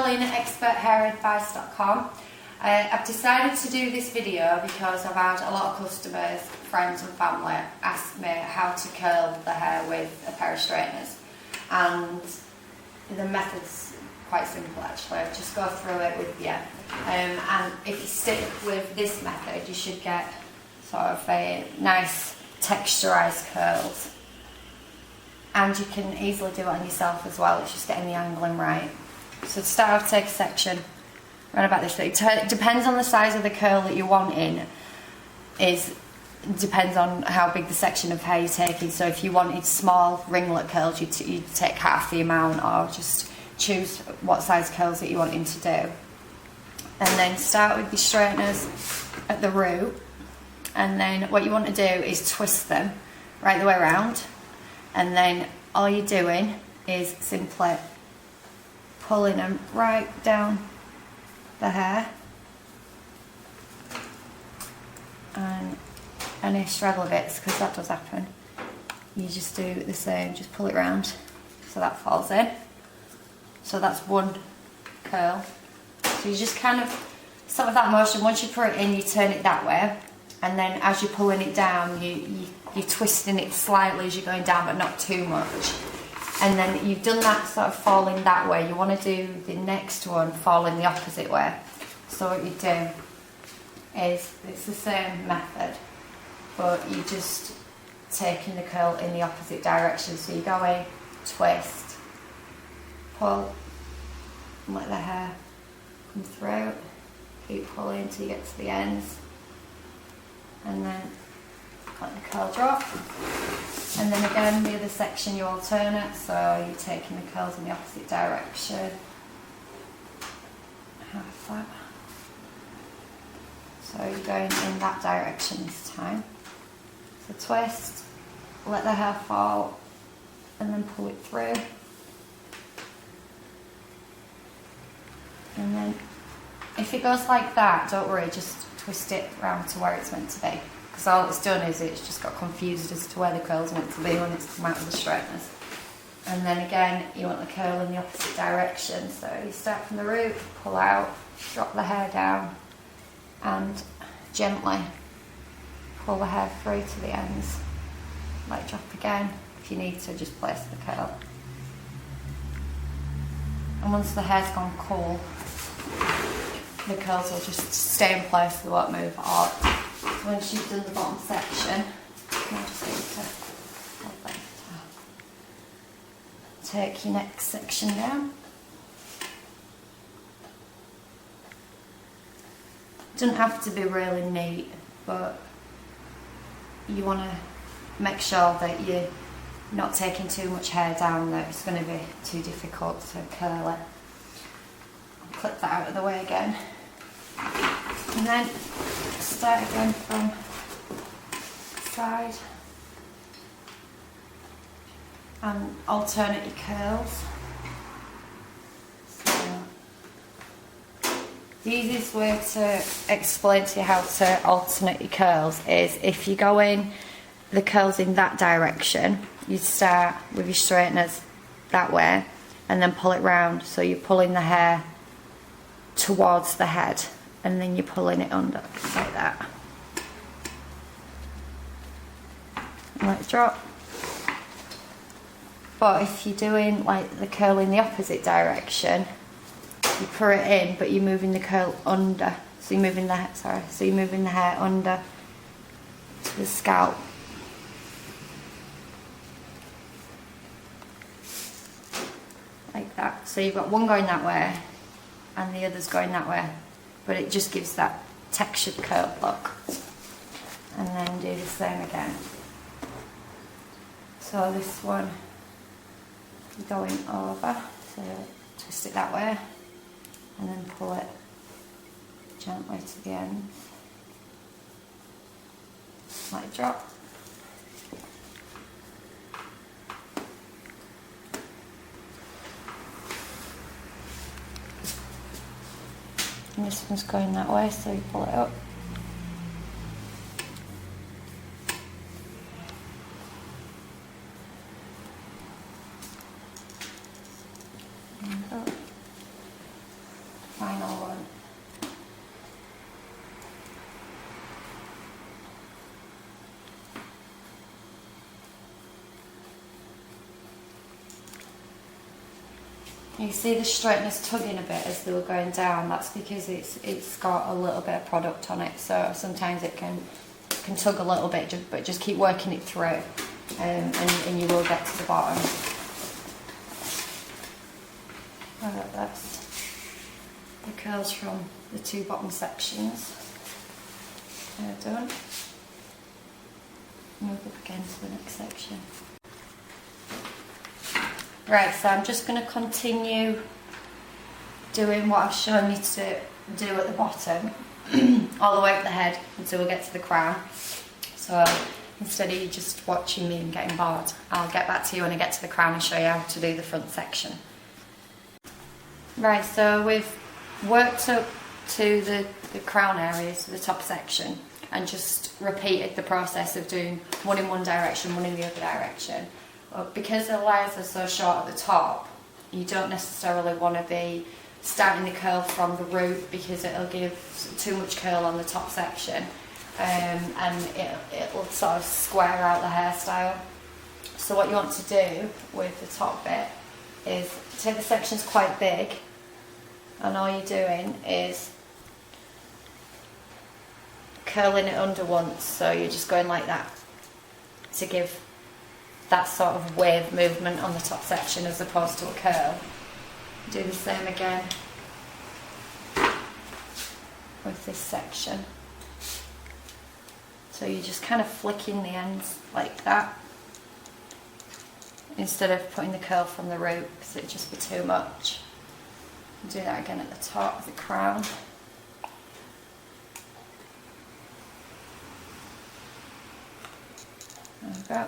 curlingexperthairadvice.com. I've decided to do this video because I've had a lot of customers, friends and family ask me how to curl the hair with a pair of straighteners, and the method's quite simple actually. I'll just go through it with you, and if you stick with this method you should get sort of a nice texturised curls, and you can easily do it on yourself as well. It's just getting the angling right. So to start off, take a section right about this way. It depends on the size of the curl that you want in. Depends on how big the section of hair you're taking. So if you wanted small ringlet curls, you'd take half the amount, or just choose what size curls that you want him to do. And then start with your straighteners at the root, and then what you want to do is twist them right the way around, and then all you're doing is simply pulling them right down the hair, and any straggler bits, because that does happen, you just do the same, just pull it round so that falls in. So that's one curl. So you just kind of start with that motion. Once you put it in, you turn it that way, and then as you're pulling it down, you're twisting it slightly as you're going down, but not too much. And then you've done that sort of falling that way. You want to do the next one falling the opposite way. So what you do is, it's the same method, but you're just taking the curl in the opposite direction. So you go in, twist, pull, and let the hair come through. Keep pulling until you get to the ends, and then let the curl drop. And then again, the other section you alternate, so you're taking the curls in the opposite direction. Half that. So you're going in that direction this time. So twist, let the hair fall, and then pull it through. And then if it goes like that, don't worry, just twist it round to where it's meant to be. Because all it's done is it's just got confused as to where the curl's meant to be when it's come out of the straighteners. And then again, you want the curl in the opposite direction. So you start from the root, pull out, drop the hair down, and gently pull the hair through to the ends. Let it drop again. If you need to, just place the curl. And once the hair's gone cool, the curls will just stay in place, they won't move at all. Once you've done the bottom section, I'll just need to hold that top. Take your next section down. Doesn't have to be really neat, but you want to make sure that you're not taking too much hair down that it's going to be too difficult to curl it. I'll clip that out of the way again. And then start again from side and alternate your curls. So the easiest way to explain to you how to alternate your curls is if you go in the curls in that direction, you start with your straighteners that way and then pull it round, so you're pulling the hair towards the head, and then you're pulling it under like that. And let it drop. But if you're doing like the curl in the opposite direction, you put it in, but you're moving the curl under. So you're moving the hair under to the scalp. Like that. So you've got one going that way and the other's going that way, but it just gives that textured curl look. And then do the same again. So this one going over, so twist it that way and then pull it gently to the end. Let it drop. And this one's going that way, so you pull it up. You see the straighteners tugging a bit as they were going down. That's because it's got a little bit of product on it, so sometimes it can tug a little bit, but just keep working it through, and you will get to the bottom. Right, that's the curls from the two bottom sections. They're done. Move up again to the next section. Right, so I'm just going to continue doing what I've shown you to do at the bottom, all the way up the head until we get to the crown. So instead of you just watching me and getting bored, I'll get back to you when I get to the crown and show you how to do the front section. Right, so we've worked up to the crown area, so the top section, and just repeated the process of doing one in one direction, one in the other direction. But because the layers are so short at the top, you don't necessarily want to be starting the curl from the root, because it'll give too much curl on the top section, and it'll sort of square out the hairstyle. So what you want to do with the top bit is take the sections quite big, and all you're doing is curling it under once, so you're just going like that to give that sort of wave movement on the top section as opposed to a curl. Do the same again with this section. So you're just kind of flicking the ends like that instead of putting the curl from the root, because it'd just be too much. Do that again at the top of the crown. There we go.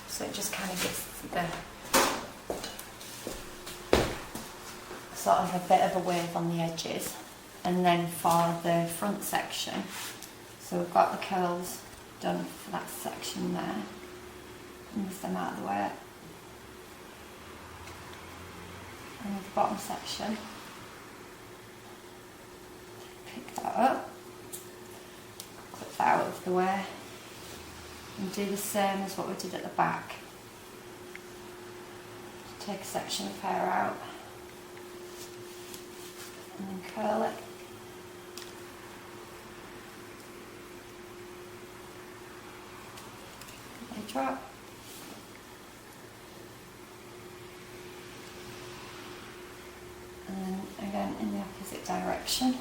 So it just kind of gets the sort of a bit of a wave on the edges. And then for the front section, so we've got the curls done for that section there. Move them out of the way. And the bottom section, pick that up, clip that out of the way, and do the same as what we did at the back. Just take a section of hair out and then curl it. They drop. And then again in the opposite direction.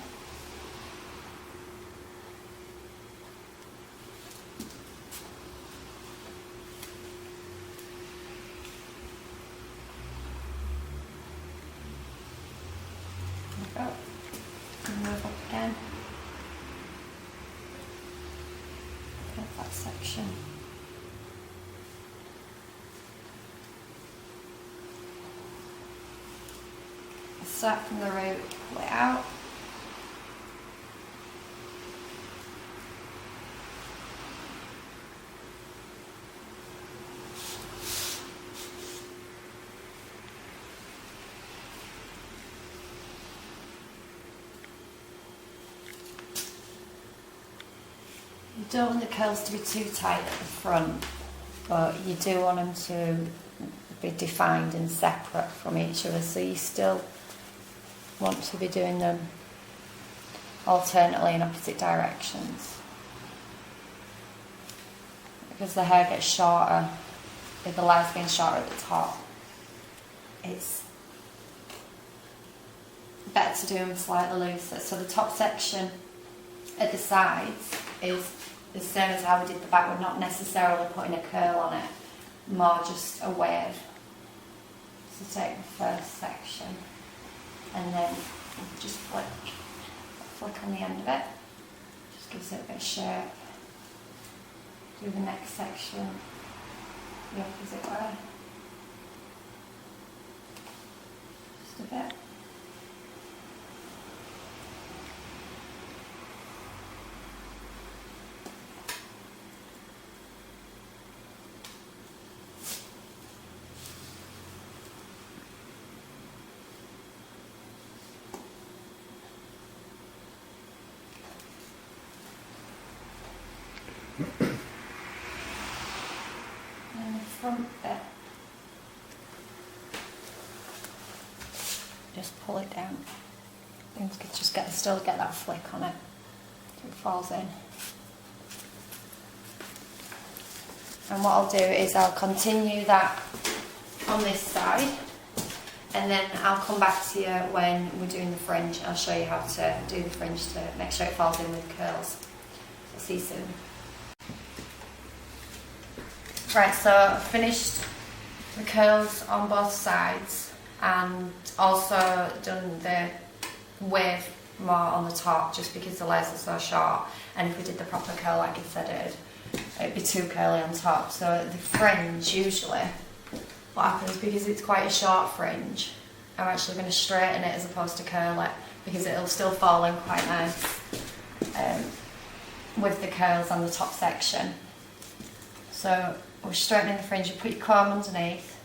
There we go. And move up again. Get that section. Start from the root, pull it out. You don't want the curls to be too tight at the front, but you do want them to be defined and separate from each other, so you still want to be doing them alternately in opposite directions, because the hair gets shorter with the layers being shorter at the top. It's better to do them slightly looser. So the top section at the sides is the same as how we did the back. We're not necessarily putting a curl on it, more just a wave. So take the first section and then just flick on the end of it. Just gives it a bit of shape. Do the next section the opposite way. Just a bit. And the front bit, still get that flick on it. So it falls in. And what I'll do is I'll continue that on this side, and then I'll come back to you when we're doing the fringe. I'll show you how to do the fringe to make sure it falls in with curls. I'll see you soon. Right, so I've finished the curls on both sides and also done the wave more on the top just because the layers are so short, and if we did the proper curl like I said it'd be too curly on top. So the fringe, usually what happens, because it's quite a short fringe, I'm actually going to straighten it as opposed to curl it, because it'll still fall in quite nice with the curls on the top section. So we're straightening the fringe. You put your comb underneath,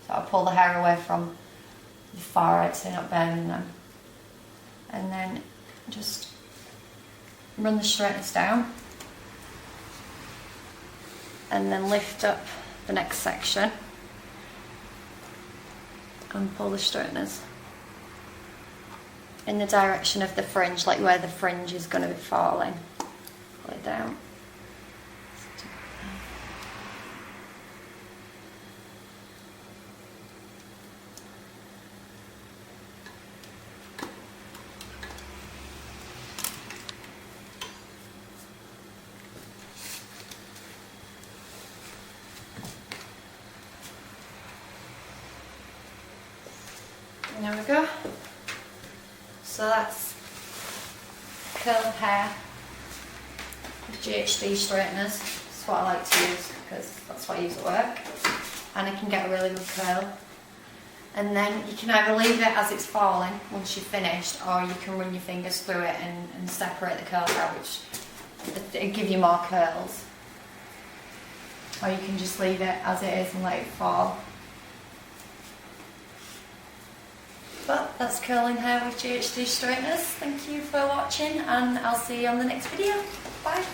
so I'll pull the hair away from the forehead so you're not burning them, and then just run the straighteners down, and then lift up the next section and pull the straighteners in the direction of the fringe, like where the fringe is going to be falling. Pull it down. And there we go. So that's curled hair with GHD straighteners. That's what I like to use because that's what I use at work, and it can get a really good curl. And then you can either leave it as it's falling once you've finished, or you can run your fingers through it and separate the curls out, which it'll give you more curls. Or you can just leave it as it is and let it fall. But that's curling hair with GHD straighteners. Thank you for watching, and I'll see you on the next video. Bye.